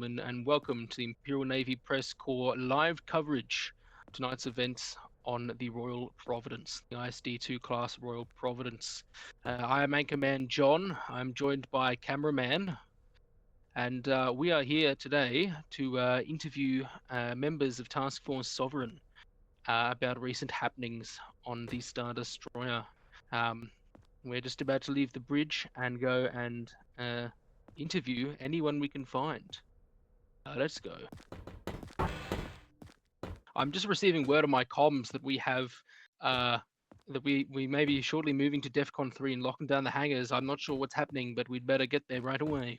gentlemen, and welcome to the Imperial Navy Press Corps live coverage of tonight's events on the Royal Providence, the ISD-2 class Royal Providence. I am Anchorman John. I'm joined by cameraman, and we are here today to interview members of Task Force Sovereign about recent happenings on the Star Destroyer. We're just about to leave the bridge and go and interview anyone we can find. Let's go. I'm just receiving word on my comms that we have that we may be shortly moving to DEFCON 3 and locking down the hangars. I'm not sure what's happening, but we'd better get there right away.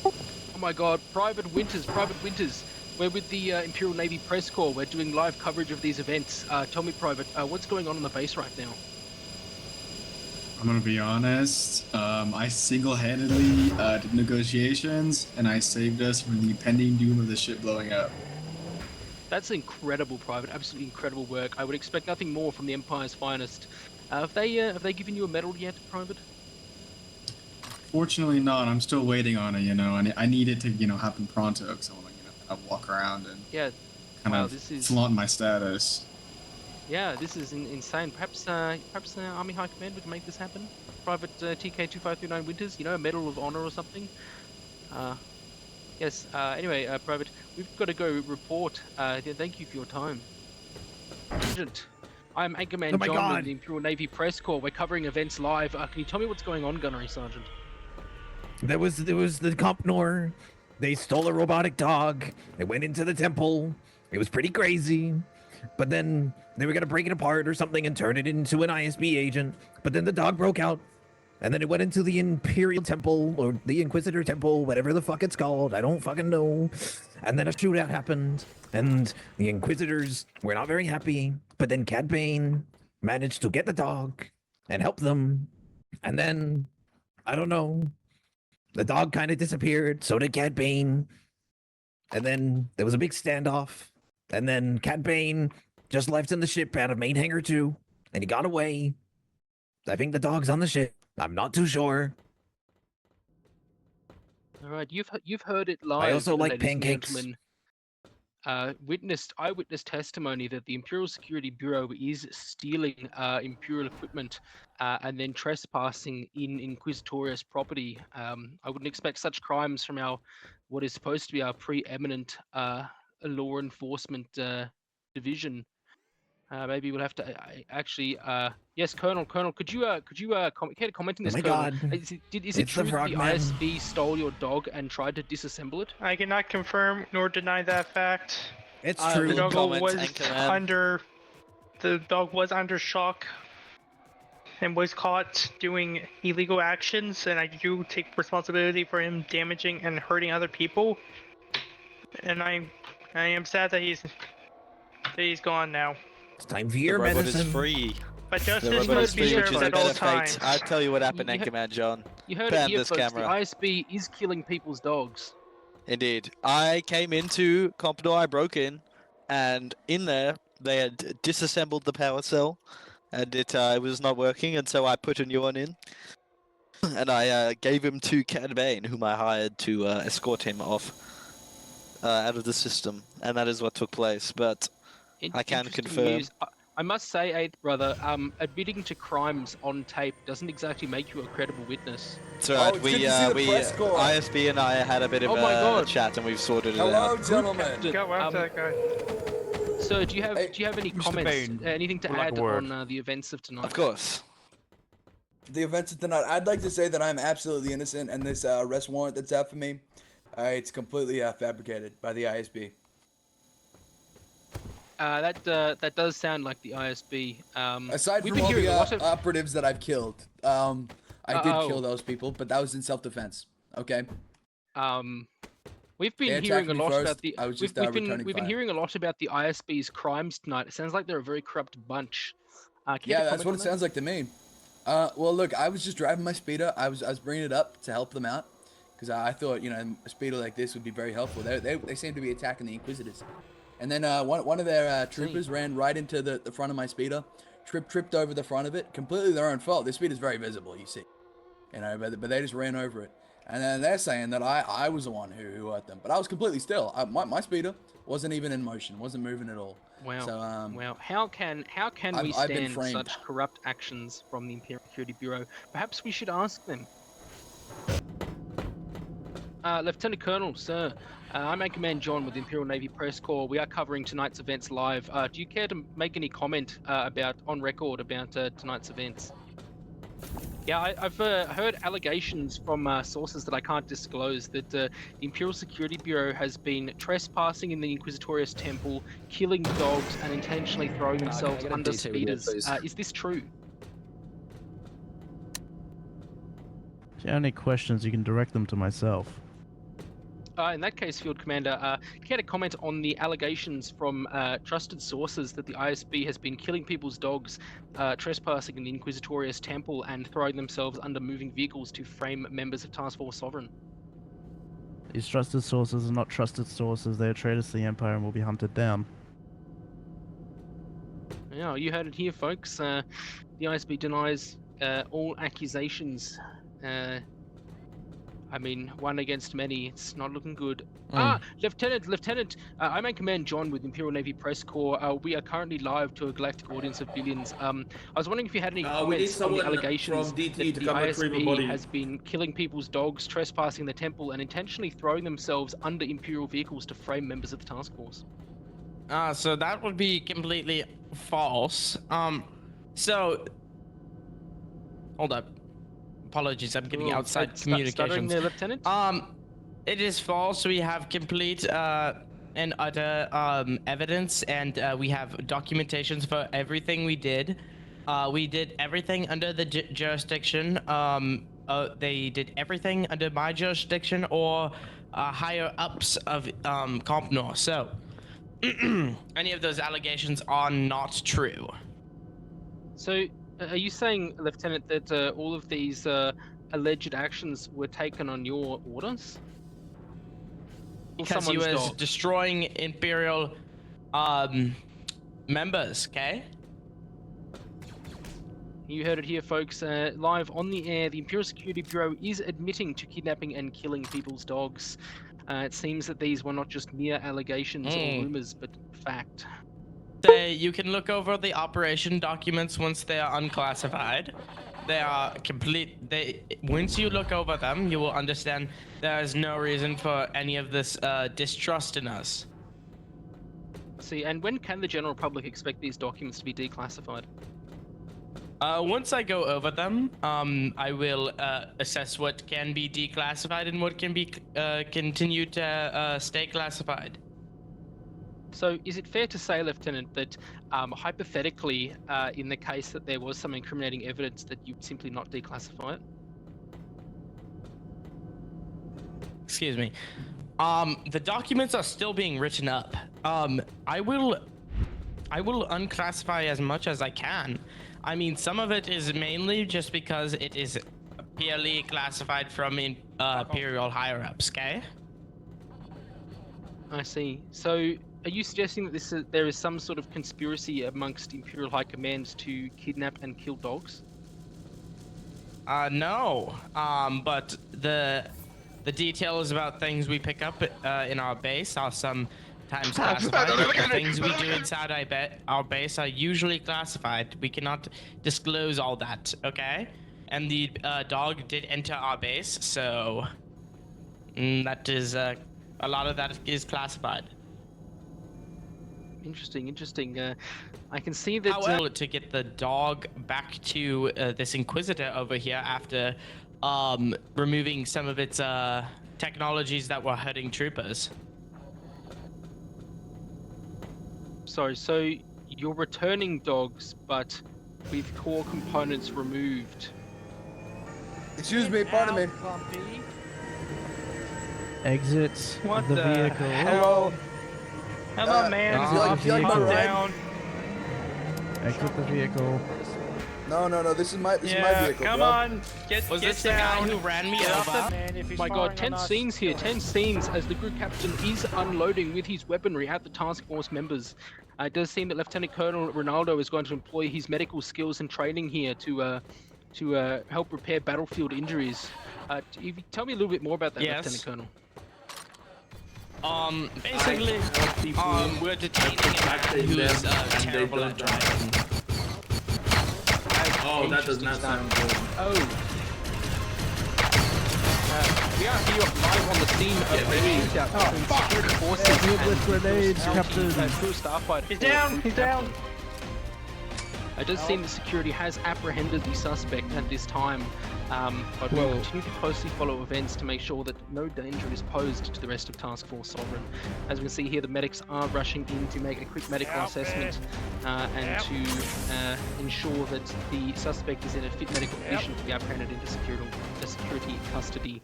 Oh my god, Private Winters. We're with the Imperial Navy Press Corps. We're doing live coverage of these events. Tell me, Private, what's going on the base right now? I'm gonna be honest. I single-handedly did negotiations, and I saved us from the impending doom of the ship blowing up. That's incredible, Private. Absolutely incredible work. I would expect nothing more from the Empire's finest. Have they given you a medal yet, Private? Fortunately not. I'm still waiting on it, and I need it to, happen pronto, because I want to, kind of walk around and flaunt my status. Yeah, this is insane. Perhaps Army High Command would make this happen. Private TK2539 Winters, a Medal of Honor or something. Yes. Anyway, Private, we've got to go report. Thank you for your time. Sergeant, I'm Anchorman John of the Imperial Navy Press Corps. We're covering events live. Can you tell me what's going on, Gunnery Sergeant? There was the Compnor. They stole a robotic dog. They went into the temple. It was pretty crazy. But then they were gonna break it apart or something and turn it into an ISB agent. But then the dog broke out. And then it went into the Imperial Temple or the Inquisitor Temple, whatever the fuck it's called. I don't fucking know. And then a shootout happened. And the Inquisitors were not very happy. But then Cad Bane managed to get the dog and help them. And then, I don't know. The dog kind of disappeared, so did Cad Bane. And then there was a big standoff. And then Cad Bane just left in the ship out of Main Hangar 2. And he got away. I think the dog's on the ship. I'm not too sure. All right, you've heard it live. I also like pancakes. Eyewitness testimony that the Imperial Security Bureau is stealing Imperial equipment and then trespassing in Inquisitorious property. I wouldn't expect such crimes from what is supposed to be our preeminent law enforcement division. Maybe we'll have to actually. Yes, Colonel. Could you care to comment on this? Oh my Colonel? God! Is it true that the ISB stole your dog and tried to disassemble it? I cannot confirm nor deny that fact. It's true. The dog was under shock and was caught doing illegal actions, and I do take responsibility for him damaging and hurting other people. And I am sad that he's gone now. It's time for your medicine. The robot is free. But justice must be served at all times. I'll tell you what happened, Anchorman John. You heard it here, folks. The ISB is killing people's dogs. Indeed. I came into Compnor, I broke in, and in there, they had disassembled the power cell, and it was not working, and so I put a new one in. And I gave him to Cad Bane, whom I hired to escort him off out of the system, and that is what took place. But I can confirm. News. I must say, Eighth Brother, admitting to crimes on tape doesn't exactly make you a credible witness. It's alright, ISB and I had a bit of a chat and we've sorted it out. Hello, gentlemen. Go after that guy. So, do you have any comments, anything to add on the events of tonight? Of course. The events of tonight, I'd like to say that I'm absolutely innocent, and this arrest warrant that's out for me, it's completely fabricated by the ISB. That does sound like the ISB. Aside from all the operatives that I've killed, I did kill those people, but that was in self-defense. Okay. We've been hearing a lot about the. We've been hearing a lot about the ISB's crimes tonight. It sounds like they're a very corrupt bunch. Yeah, that's what it sounds like to me. Well, look, I was just driving my speeder. I was bringing it up to help them out, because I thought, a speeder like this would be very helpful. They seem to be attacking the Inquisitors. And then one of their troopers ran right into the front of my speeder, tripped over the front of it, completely their own fault. This speeder's very visible, you see. But they just ran over it. And then they're saying that I was the one who hurt them, but I was completely still. My speeder wasn't even in motion, wasn't moving at all. Wow. So Wow. How can we I've been stand framed. such corrupt actions from the Imperial Security Bureau? Perhaps we should ask them. Lieutenant Colonel, sir, I'm Anchor Man John with the Imperial Navy Press Corps. We are covering tonight's events live. Do you care to make any comment on record about tonight's events? Yeah, I've heard allegations from sources that I can't disclose that the Imperial Security Bureau has been trespassing in the Inquisitorius Temple, killing dogs, and intentionally throwing themselves get a under detail report, speeders. please? Is this true? If you have any questions, you can direct them to myself. In that case, Field Commander, can you get a comment on the allegations from trusted sources that the ISB has been killing people's dogs, trespassing in the Inquisitorius Temple, and throwing themselves under moving vehicles to frame members of Task Force Sovereign? These trusted sources are not trusted sources. They are traitors to the Empire and will be hunted down. Yeah, you heard it here, folks. The ISB denies all accusations. I mean, one against many. It's not looking good. Lieutenant, I'm in command John with Imperial Navy Press Corps. We are currently live to a galactic audience of billions. I was wondering if you had any comments on the allegations that the ISB has been killing people's dogs, trespassing the temple, and intentionally throwing themselves under Imperial vehicles to frame members of the task force. So that would be completely false. So hold up. Apologies, I'm getting outside communications. There, Lieutenant? It is false. We have complete and utter evidence, and we have documentations for everything we did. We did everything under the jurisdiction. They did everything under my jurisdiction or higher ups of Compnor. So any of those allegations are not true. So, are you saying, Lieutenant, that all of these alleged actions were taken on your orders? Because he was destroying Imperial members, okay? You heard it here, folks. Live on the air, the Imperial Security Bureau is admitting to kidnapping and killing people's dogs. It seems that these were not just mere allegations or rumors, but fact. You can look over the operation documents once they are unclassified. They are complete. Once you look over them, you will understand there is no reason for any of this distrust in us. See, and when can the general public expect these documents to be declassified? Once I go over them, I will assess what can be declassified and what can be continued to stay classified. So, is it fair to say, Lieutenant, that hypothetically, in the case that there was some incriminating evidence, that you'd simply not declassify it? Excuse me. The documents are still being written up. I will unclassify as much as I can. I mean, some of it is mainly just because it is purely classified from Imperial higher-ups, okay? I see. So, are you suggesting that there is some sort of conspiracy amongst Imperial High Command to kidnap and kill dogs? No. But the details about things we pick up in our base are sometimes classified. The things we do inside our base are usually classified. We cannot disclose all that, okay? And the dog did enter our base, so that is a lot of that is classified. Interesting. I can see that. However, to get the dog back to this Inquisitor over here after removing some of its technologies that were hurting troopers. Sorry, so you're returning dogs, but with core components removed. Excuse me, pardon me. Exit What the the vehicle. hell? Hello, man. do you like my Calm ride? down. Exit the vehicle. No. This is my Yeah, vehicle. come bro. on. Was Get this the down. guy who ran me Get off over? the man if he's My firing god, tense on us. scenes here, tense scenes as the group captain is unloading with his weaponry at the task force members. It does seem that Lieutenant Colonel Ronaldo is going to employ his medical skills and training here to to help repair battlefield injuries. Tell me a little bit more about that, Yes. Lieutenant Colonel. Basically, we're detaining a man who's terrible at driving. Oh, that does not sound good. Oh. We are here live on the scene of a shootout between security forces Hit with and grenades, Captain. Crew Starfighter. He's down. He's down. It does seem that security has apprehended the suspect at this time, but we'll continue to closely follow events to make sure that no danger is posed to the rest of Task Force Sovereign. As we can see here, the medics are rushing in to make a quick medical assessment and to ensure that the suspect is in a fit medical condition to be apprehended into security custody.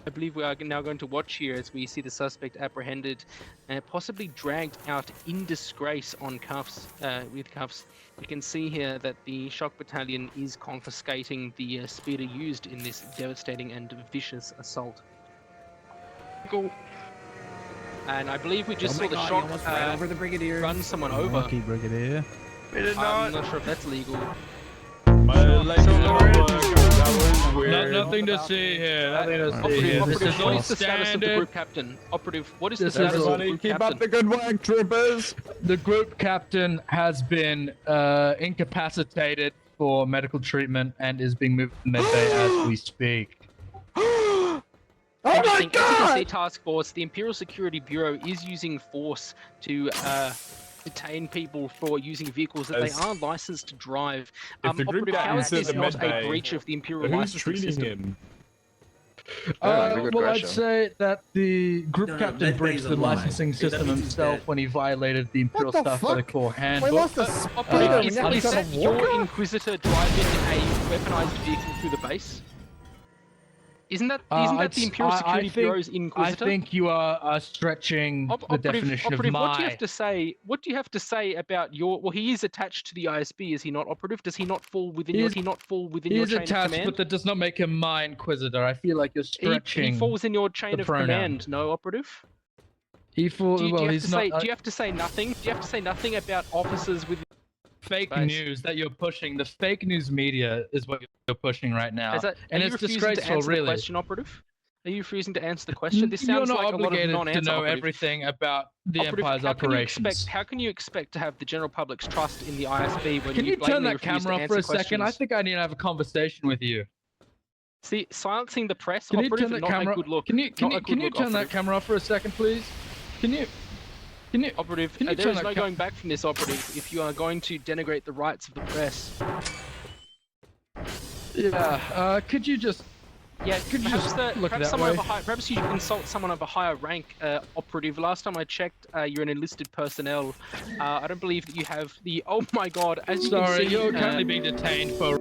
I believe we are now going to watch here as we see the suspect apprehended and possibly dragged out in disgrace on cuffs, with cuffs. You can see here that the Shock Battalion is confiscating the speeder used in this devastating and vicious assault. Go. And I believe we just Oh my saw the God, he Shock almost ran over the Brigadier. run someone over. Lucky Brigadier. We did I'm not. not sure if that's legal. Nothing to see here. Nothing to see Operative, here. operative, This is what all is the status of the standard. group captain? Operative, what is the This status is of the group keep captain? up the good work, troopers. The group captain has been incapacitated for medical treatment and is being moved to medbay as we speak. Oh my God! As Task Force, the Imperial Security Bureau is using force to detain people for using vehicles that they are licensed to drive. If the group Operative, how is captain's in this the not medbay, a breach of the Imperial who's licensing treating system? him? Very good Well, I'd question. say that the group No, captain medbay's breached a the lie. licensing That system means he's himself dead. when he violated the Imperial What the Staff Fighter fuck? Corps We handbook. lost a Operative, speeder. is that your Inquisitor driving a weaponized vehicle through the base? Isn't that the Imperial Security Bureau's Inquisitor? I think you are stretching the definition of Operative, my. what do you have to say? What do you have to say about your? Well, he is attached to the ISB, is he not, Operative? Does he not fall within? Does he not fall within your He's chain of attached, command? but that does not make him my Inquisitor. I feel like you're stretching. He falls in your chain the of pronoun. command, no, Operative? He falls. Do you, Well, do you have he's to not. say? Do you have to say nothing? Do you have to say nothing about officers with? Fake Base. news that you're pushing. The fake news media is what you're pushing right now, Is that, and are you it's refusing to disgraceful, answer really. the question, Operative? Are you refusing to answer the question? This sounds You're not like a lot of obligated to non-answer. know Operative. everything about the Operative, Empire's operations. How can you expect to have the general public's trust in the ISB when Can you turn blatantly that refuse camera to off for a answer second? I questions? think I need to have a conversation with you. See, silencing the press, Can you Operative, turn is that not camera? a good look. Can you Not a good look, turn that Operative. camera off for a second, please? Can you? Operative, Can you there turn is that no going back from this, Operative, if you are going to denigrate the rights of the press. Yeah. Could you just? Yeah, Could you perhaps, just look perhaps that someone way? of a high, perhaps you should consult someone of a higher rank, Operative. Last time I checked, you're an enlisted personnel. I don't believe that you have the. Oh my God! As you can Sorry, see, you're currently being detained for